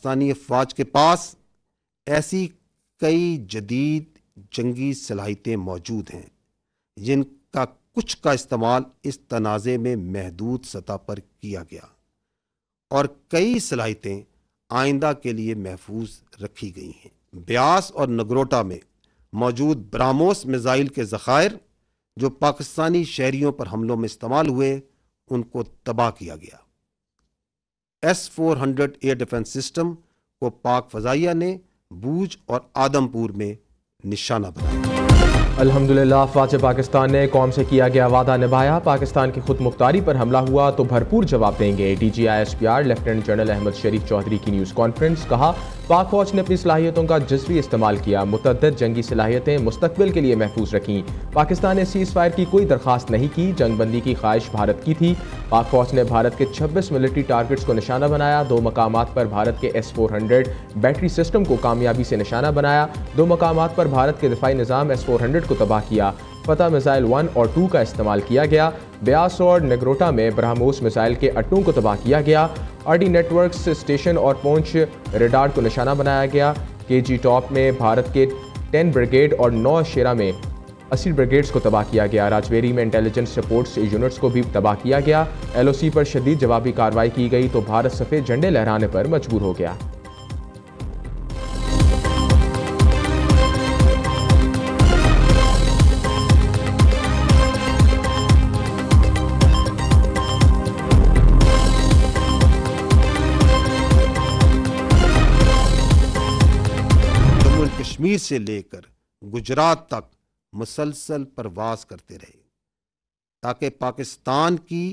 पाकिस्तानी अफवाज के पास ऐसी कई जदीद जंगी सलाहियतें मौजूद हैं जिनका कुछ का इस्तेमाल इस तनाज़े में महदूद सतह पर किया गया और कई सलाहियतें आइंदा के लिए महफूज रखी गई हैं। ब्यास और नगरोटा में मौजूद ब्राह्मोस मिसाइल के ज़खायर जो पाकिस्तानी शहरियों पर हमलों में इस्तेमाल हुए उनको तबाह किया गया। S-400 एयर डिफेंस सिस्टम को पाक फ़ज़ाइया ने बूज और आदमपुर में निशाना बनाया। अल्हम्दुलिल्लाह अफवाज पाकिस्तान ने कौम से किया गया वादा निभाया। पाकिस्तान की खुद मुख्तारी पर हमला हुआ तो भरपूर जवाब देंगे। DGISPR लेफ्टिनेंट जनरल अहमद शरीफ चौधरी की न्यूज़ कॉन्फ्रेंस। कहा पाक फौज ने अपनी सलाहियतों का जज़वी इस्तेमाल किया, मुतअद्दिद जंगी सलाहियतें मुस्तकबिल के लिए महफूज रखी। पाकिस्तान ने सीज़ फायर की कोई दरख्वास्त नहीं की, जंगबंदी की ख्वाहिश भारत की थी। पाक फौज ने भारत के 26 मिलिट्री टारगेट्स को निशाना बनाया। 2 मकामात पर भारत के S-400 बैटरी सिस्टम को कामयाबी से निशाना बनाया। 2 मकामात पर भारत के दिफाई निज़ाम S-400 को तबाह किया। फतह मिसाइल 1 और 2 का इस्तेमाल किया गया। ब्यास और नगरोटा में ब्रह्मोस मिसाइल के अड्डों को तबाह किया गया। RD नेटवर्क्स स्टेशन और पहुंच रेडार को निशाना बनाया गया। KG टॉप में भारत के 10 ब्रिगेड और 9 शेरा में 80 ब्रिगेड्स को तबाह किया गया। राजबेरी में इंटेलिजेंस सपोर्ट्स यूनिट्स को भी तबाह किया गया। LOC पर शदीद जवाबी कार्रवाई की गई तो भारत सफ़ेद झंडे लहराने पर मजबूर हो गया। कश्मीर से लेकर गुजरात तक मुसलसल परवास करते रहे ताकि पाकिस्तान की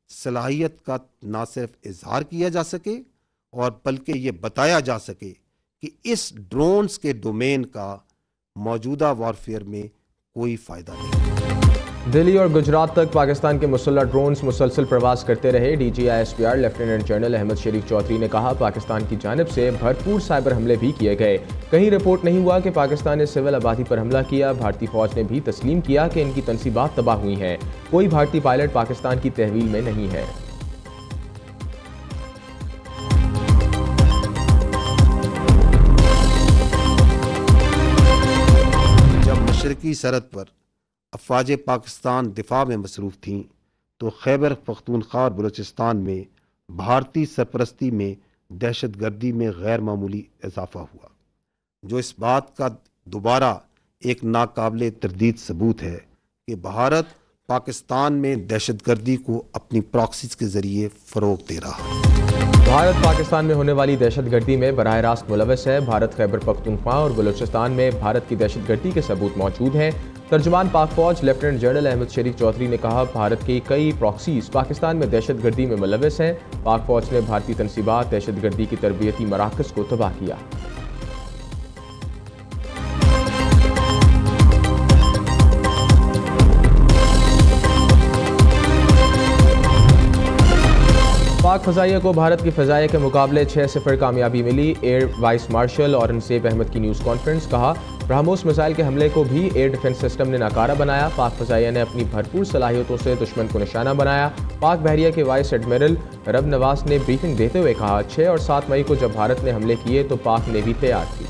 सलाहियत का ना सिर्फ इजहार किया जा सके और बल्कि ये बताया जा सके कि इस ड्रोन्स के डोमेन का मौजूदा वॉरफेयर में कोई फ़ायदा नहीं। दिल्ली और गुजरात तक पाकिस्तान के मुसल्लह ड्रोन्स मुसलसल प्रवास करते रहे। DGISPR लेफ्टिनेंट जनरल अहमद शरीफ चौधरी ने कहा पाकिस्तान की जानिब से भरपूर साइबर हमले भी किए गए। कहीं रिपोर्ट नहीं हुआ कि पाकिस्तान ने सिविल आबादी पर हमला किया। भारतीय फौज ने भी तस्लीम किया कि इनकी तनसीबात तबाह हुई हैं। कोई भारतीय पायलट पाकिस्तान की तहवील में नहीं है। जब मशरकी सरहद पर अफवाज पाकिस्तान दिफा में मसरूफ़ थीं तो खैबर पख्तूनख्वा और बलूचिस्तान में भारतीय सरपरस्ती में दहशत गर्दी में गैर मामूली इजाफा हुआ, जो इस बात का दोबारा एक नाकाबिले तरदीद सबूत है कि भारत पाकिस्तान में दहशत गर्दी को अपनी प्रॉक्सीज के जरिए फ़रोग दे रहा है। भारत पाकिस्तान में होने वाली दहशत गर्दी में बराह रास्त मुलव्वस है। भारत खैबर पख्तूनख्वा और बलूचिस्तान में भारत की दहशत गर्दी के सबूत मौजूद हैं। तर्जुमान पाक फौज लेफ्टिनेंट जनरल अहमद शरीफ चौधरी ने कहा भारत की कई प्रॉक्सीज पाकिस्तान में दहशत गर्दी में मुलव्वस हैं। पाक फौज ने भारतीय तनसीबात दहशत गर्दी की तरबियती मराकज़ को तबाह किया। पाक फ़ज़ाइया को भारत की फ़ज़ाइया के मुकाबले 6-0 कामयाबी मिली। Air vice marshal Aurangzeb Ahmad की न्यूज़ कॉन्फ्रेंस। कहा ब्रह्मोस मिसाइल के हमले को भी एयर डिफेंस सिस्टम ने नाकारा बनाया। पाक फ़ज़ाइया ने अपनी भरपूर सलाहियतों से दुश्मन को निशाना बनाया। पाक बहरिया के वाइस एडमिरल रब नवाज ने ब्रीफिंग देते हुए कहा 6 और 7 मई को जब भारत ने हमले किए तो पाक नेवी तैयार थी।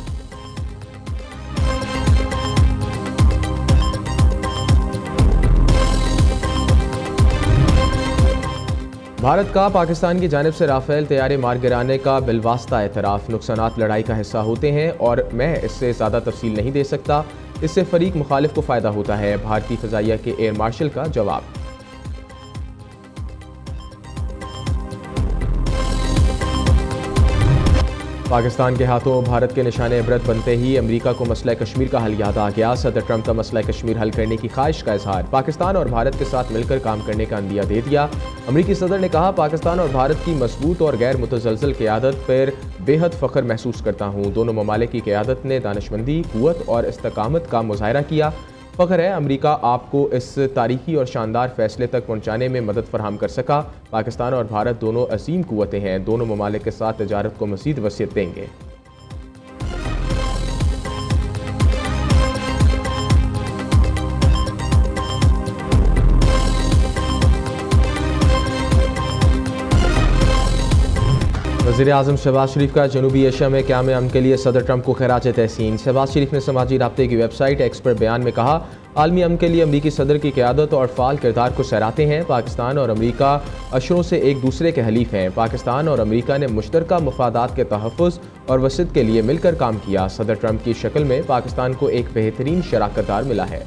भारत का पाकिस्तान की जानिब से राफेल तैयारे मार गिराने का बिलवास्ता एतराफ़। नुकसानात लड़ाई का हिस्सा होते हैं और मैं इससे ज़्यादा तफसील नहीं दे सकता। इससे फरीक मुखालिफ को फ़ायदा होता है। भारतीय फ़ज़ाइया के एयर मार्शल का जवाब। पाकिस्तान के हाथों भारत के निशाने इबरत बनते ही अमेरिका को मसला कश्मीर का हल याद आ गया। सदर ट्रंप का मसला कश्मीर हल करने की ख्वाहिश का इजहार। पाकिस्तान और भारत के साथ मिलकर काम करने का अंदिया दे दिया। अमेरिकी सदर ने कहा पाकिस्तान और भारत की मजबूत और गैर मुतज़लज़ल क़यादत पर बेहद फ़ख्र महसूस करता हूँ। दोनों ममालिक की क़यादत ने दानिशमंदी, क़ुव्वत और इस्तकामत का मुज़ाहरा किया। फ़ख्र है अमेरिका आपको इस तारीखी और शानदार फैसले तक पहुँचाने में मदद फराहम कर सका। पाकिस्तान और भारत दोनों अजीम क़ुव्वतें हैं। दोनों ममालिक के साथ तजारत को मज़ीद वसीयत देंगे। वज़ीर आज़म शहबाज शरीफ का जनूबी एशिया में क़याम अमन के लिए सदर ट्रंप को खैराज तहसीन। शहबाज शरीफ ने समाजी राब्ते की वेबसाइट एक्स पर बयान में कहा, आलमी अमन के लिए अमरीकी सदर की क़यादत और फ़ाल किरदार को सराहते हैं। पाकिस्तान और अमरीका अशरों से एक दूसरे के हलीफ हैं। पाकिस्तान और अमरीका ने मुश्तरका मफादात के तहफ़्फ़ुज़ और वसअत के लिए मिलकर काम किया। सदर ट्रंप की शक्ल में पाकिस्तान को एक बेहतरीन शराकतदार मिला है।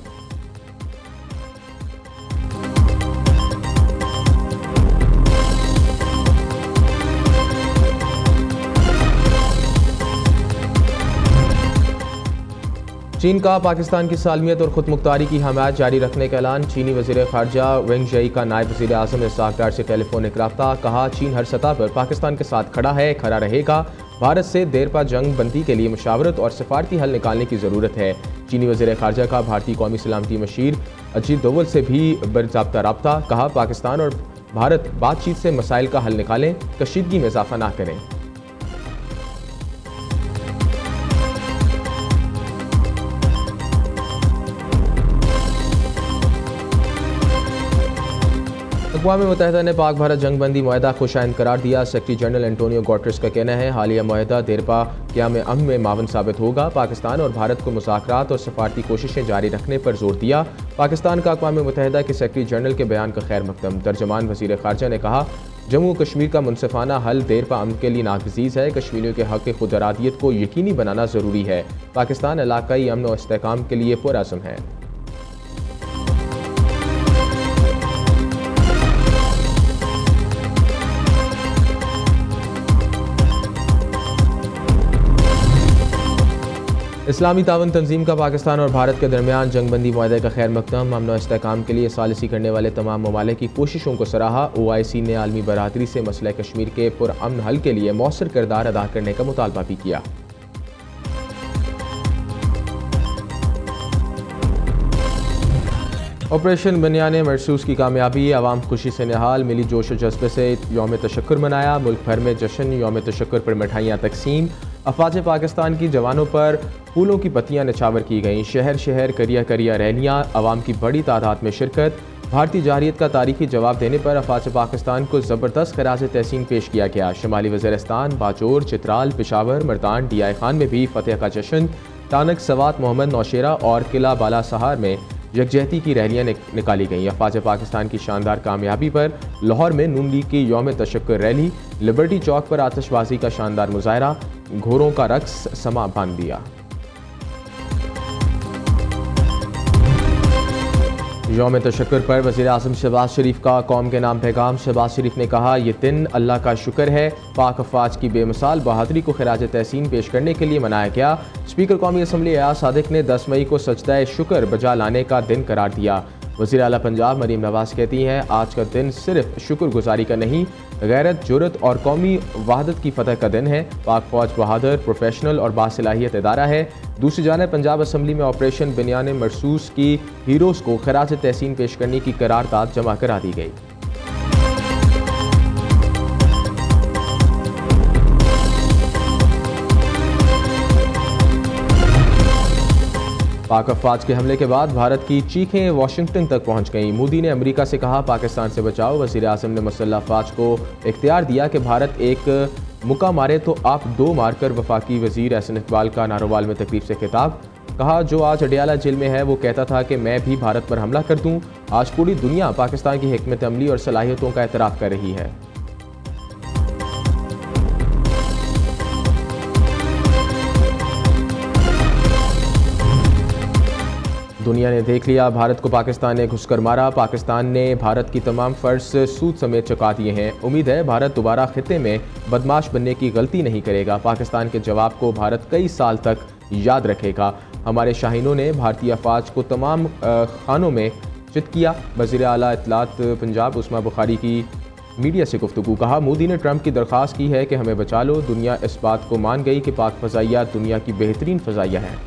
चीन का पाकिस्तान की सालमियत और खुदमुख्तारी की हमायत जारी रखने का ऐलान। चीनी वज़ीर ख़ारजा वेंग ज़ी का नायब वज़ीर आज़म इसहाक़ डार से टेलीफोनिक रब्ता। कहा, चीन हर सतह पर पाकिस्तान के साथ खड़ा है, खड़ा रहेगा। भारत से देरपा जंग बंदी के लिए मुशावरत और सफारती हल निकालने की ज़रूरत है। चीनी वज़ीर ख़ारजा का भारतीय कौमी सलामती मशीर अजीत दोवल से भी बाज़ाब्ता रब्ता। कहा, पाकिस्तान और भारत बातचीत से मसाइल का हल निकालें, कशीदगी में इजाफा ना करें। अक़वाम मुत्तहिदा ने पाक भारत जंग बंदी मुआहदा को शाइन करार दिया। सेक्रेटरी जनरल एंटोनियो गुटेरेस का कहना है, हालिया मुआहदा देरपा क़याम अमन में मावन साबित होगा। पाकिस्तान और भारत को मुज़ाकरात और सफारती कोशिशें जारी रखने पर जोर दिया। पाकिस्तान का अक़वाम मुत्तहिदा के सेक्रेटरी जनरल के बयान का खैर मकदम। तर्जमान वज़ीर ख़ारजा ने कहा, जम्मू कश्मीर का मुनसिफाना हल देरपा अमन के लिए नागज़ीज़ है। कश्मीरियों के हक़ खुद इरादियत को यकीनी बनाना ज़रूरी है। पाकिस्तान इलाक़ाई अमन और इस्तेहकाम के लिए पुरअज़्म है। इस्लामी तावन तंजीम का पाकिस्तान और भारत के दरमियान जंगबंदी मुआहदे का खैर मकदम। अमन और इस्तेहकाम के लिए सालिसी करने वाले तमाम ममालिक की कोशिशों को सराहा। OIC ने आलमी बरादरी से मसला कश्मीर के पुरअमन हल के लिए मौसर किरदार अदा करने का मुतालबा भी किया। ऑपरेशन बनियाने मरसूस की कामयाबी, आवाम खुशी से निहाल, मिली जोश और जज्बे से यौम तशक्कुर मनाया। मुल्क भर में जश्न, यौम तशक्कुर पर मिठाइयाँ तकसीम। अफवाज पाकिस्तान की जवानों पर फूलों की पत्तियाँ निछावर की गईं। शहर शहर करिया करिया रैलियाँ, आवाम की बड़ी तादाद में शिरकत। भारतीय जारहियत का तारीखी जवाब देने पर अफवाज पाकिस्तान को ज़बरदस्त खराज तहसीन पेश किया गया। शुमाली वज़ीरिस्तान, बाजोर, चित्राल, पेशावर, मर्दान, DI खान में भी फतेह का जश्न। टानक, सवात, मोहम्मद नौशेरा और किला बाला सहार में यकजहती की रैलियाँ निकाली गईं। अफवाज पाकिस्तान की शानदार कामयाबी पर लाहौर में नून लीग की यौम तशक्कुर रैली, लिबर्टी चौक पर आतिशबाजी का शानदार मुजाहरा, घोड़ों का रक्स समा बांध दिया। यौम तशक्कुर पर वज़ीर आज़म शहबाज शरीफ का कौम के नाम पैगाम। शहबाज शरीफ ने कहा, यह दिन अल्लाह का शुक्र है, पाक अफवाज की बेमिसाल बहादुरी को खिराज तहसीन पेश करने के लिए मनाया गया। स्पीकर कौमी असम्बली अयाज सादिक ने 10 मई को सजदा शुक्र बजा लाने का दिन करार दिया। वज़ीर आला पंजाब मरीम नवाज़ कहती हैं, आज का दिन सिर्फ शुक्रगुजारी का नहीं, गैरत, जुर्रत और कौमी वहादत की फतह का दिन है। पाक फौज बहादुर, प्रोफेशनल और बासलाहियत इदारा है। दूसरी जानिब पंजाब असम्बली में ऑपरेशन बनियाने मरसूस की हीरोज़ को खराज तहसीन पेश करने की करारदाद जमा करा दी गई। पाक अफवाज के हमले के बाद भारत की चीखें वाशिंगटन तक पहुंच गईं। मोदी ने अमेरिका से कहा, पाकिस्तान से बचाओ। वज़ीर आज़म ने मुसल्लह अफवाज को इख्तियार दिया कि भारत एक मुक्का मारे तो आप 2 मारकर। वफाकी वज़ीर एहसन इकबाल का नारोवाल में तकरीब से खिताब। कहा, जो आज अडियाला जेल में है वो कहता था कि मैं भी भारत पर हमला कर दूँ। आज पूरी दुनिया पाकिस्तान की हिकमत अमली और सलाहियतों का एतराफ़ कर रही है। दुनिया ने देख लिया, भारत को पाकिस्तान ने घुसकर मारा। पाकिस्तान ने भारत की तमाम फ़र्ज सूद समेत चुका दिए हैं। उम्मीद है भारत दोबारा खित्ते में बदमाश बनने की गलती नहीं करेगा। पाकिस्तान के जवाब को भारत कई साल तक याद रखेगा। हमारे शाहीनों ने भारतीय अफवाज को तमाम खानों में चित किया। वज़ीर आला इत्तलात पंजाब उस्मा बुखारी की मीडिया से गुफ्तगू। कहा, मोदी ने ट्रंप की दरख्वास्त की है कि हमें बचा लो। दुनिया इस बात को मान गई कि पाक फ़ज़ाइया दुनिया की बेहतरीन फ़ज़ाइया है।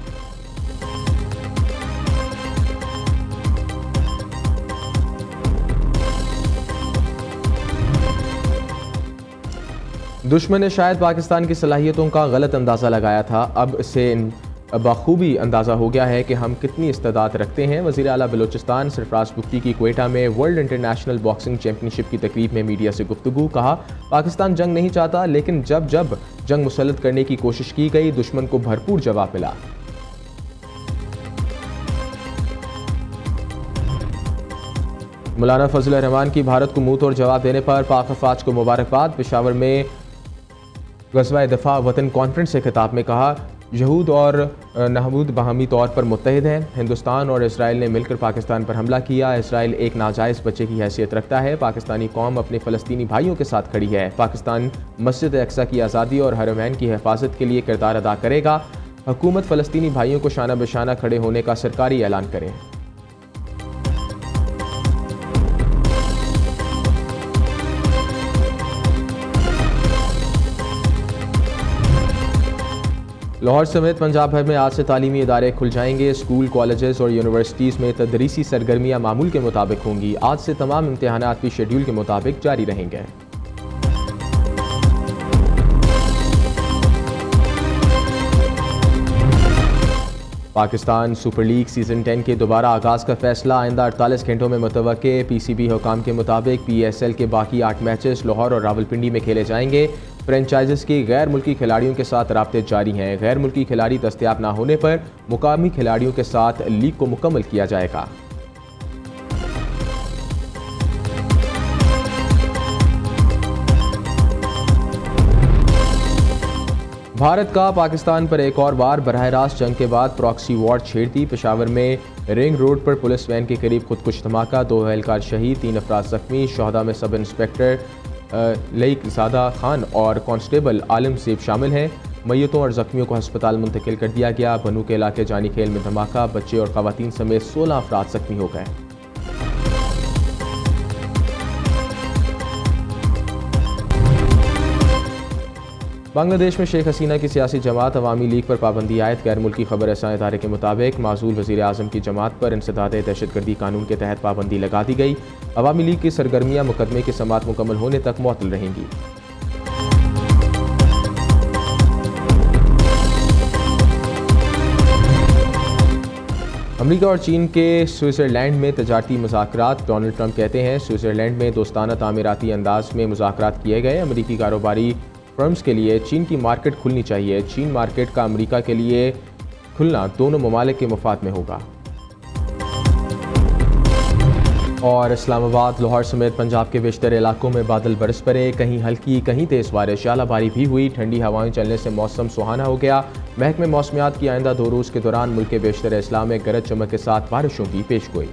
दुश्मन ने शायद पाकिस्तान की सलाहियतों का गलत अंदाज़ा लगाया था। अब से बखूबी अंदाज़ा हो गया है कि हम कितनी इस्तेदाद रखते हैं। वज़ीर आला बलूचिस्तान सरफराज बुख्ती की क्वेटा में वर्ल्ड इंटरनेशनल बॉक्सिंग चैंपियनशिप की तकरीब में मीडिया से गुफ्तगू। कहा, पाकिस्तान जंग नहीं चाहता, लेकिन जब जब जंग मुसल्लत करने की कोशिश की गई, दुश्मन को भरपूर जवाब मिला। मौलाना फजल रहमान की भारत को मुंह तोड़ जवाब देने पर पाक अफवाज को मुबारकबाद। पेशावर में ग़ज़वा दफ़ा वतन कॉन्फ्रेंस से खिताब में कहा, यहूद और नहमूद बाहमी तौर पर मुत्तहिद हैं। हिंदुस्तान और इसराइल ने मिलकर पाकिस्तान पर हमला किया। इसराइल एक नाजायज़ बच्चे की हैसियत रखता है। पाकिस्तानी कौम अपने फ़लस्तीनी भाइयों के साथ खड़ी है। पाकिस्तान मस्जिद अक्सा की आज़ादी और हरमैन की हिफाजत के लिए किरदार अदा करेगा। हुकूमत फ़लस्तीनी भाइयों को शाना बशाना खड़े होने का सरकारी ऐलान करे। लाहौर समेत पंजाब भर में आज से तालीमी इदारे खुल जाएंगे। स्कूल, कॉलेजेस और यूनिवर्सिटीज़ में तदरीसी सरगर्मियाँ मामूल के मुताबिक होंगी। आज से तमाम इम्तहानात भी शेड्यूल के मुताबिक जारी रहेंगे। पाकिस्तान सुपर लीग सीज़न 10 के दोबारा आगाज़ का फैसला आइंदा 48 घंटों में मुतवक्के। PCB हुकाम के मुताबिक PSL के बाकी 8 मैचेस लाहौर और रावलपिंडी में खेले जाएंगे। फ्रेंचाइजेस की गैर मुल्की खिलाड़ियों के साथ राब्ते जारी हैं। गैर मुल्की खिलाड़ी दस्तयाब ना होने पर मुकामी खिलाड़ियों के साथ लीग को मुकम्मल किया जाएगा। भारत का पाकिस्तान पर एक और बार बरह रास्त जंग के बाद प्रॉक्सी वॉर छेड़ दी। पेशावर में रिंग रोड पर पुलिस वैन के करीब खुदकुश धमाका, 2 एहलकार शहीद, 3 अफराद जख्मी। शोहदा में सब इंस्पेक्टर लईकज़ादा खान और कांस्टेबल आलम ज़ेब शामिल हैं। मय्यतों और जख्मियों को अस्पताल मुंतकिल कर दिया गया। बनू के इलाके जानी खेल में धमाका, बच्चे और ख़वातीन समेत 16 अफराद जख्मी हो गए। बांग्लादेश में शेख हसीना की सियासी जमात अवामी लीग पर पाबंदी आयद। गैर मुल्की खबर रसां इदारे के मुताबिक माज़ूल वज़ीर आज़म की जमात पर इंसदाद दहशतगर्दी कानून के तहत पाबंदी लगा दी गई। अवामी लीग की सरगर्मियाँ मुकदमे की समाअत मुकम्मल होने तक मुअत्तल रहेंगी। अमेरिका और चीन के स्विट्ज़रलैंड में तजारती मुज़ाकरात। डोनाल्ड ट्रंप कहते हैं, स्विट्ज़रलैंड में दोस्ताना तामीराती अंदाज में मुज़ाकरात किए गए। अमेरिकी कारोबारी फर्म्स के लिए चीन की मार्केट खुलनी चाहिए। चीन मार्केट का अमेरिका के लिए खुलना दोनों ममालिक के मफाद में होगा। और इस्लामाबाद, लाहौर समेत पंजाब के बेशतर इलाकों में बादल बरस पड़े। कहीं हल्की, कहीं तेज़ बारिश, आलाबारी भी हुई। ठंडी हवाएं चलने से मौसम सुहाना हो गया। महकमे मौसमियात की आइंदा 2 रोज़ के दौरान मुल्क के बेशतर अजला में गरज चमक के साथ बारिशों की पेशगोई।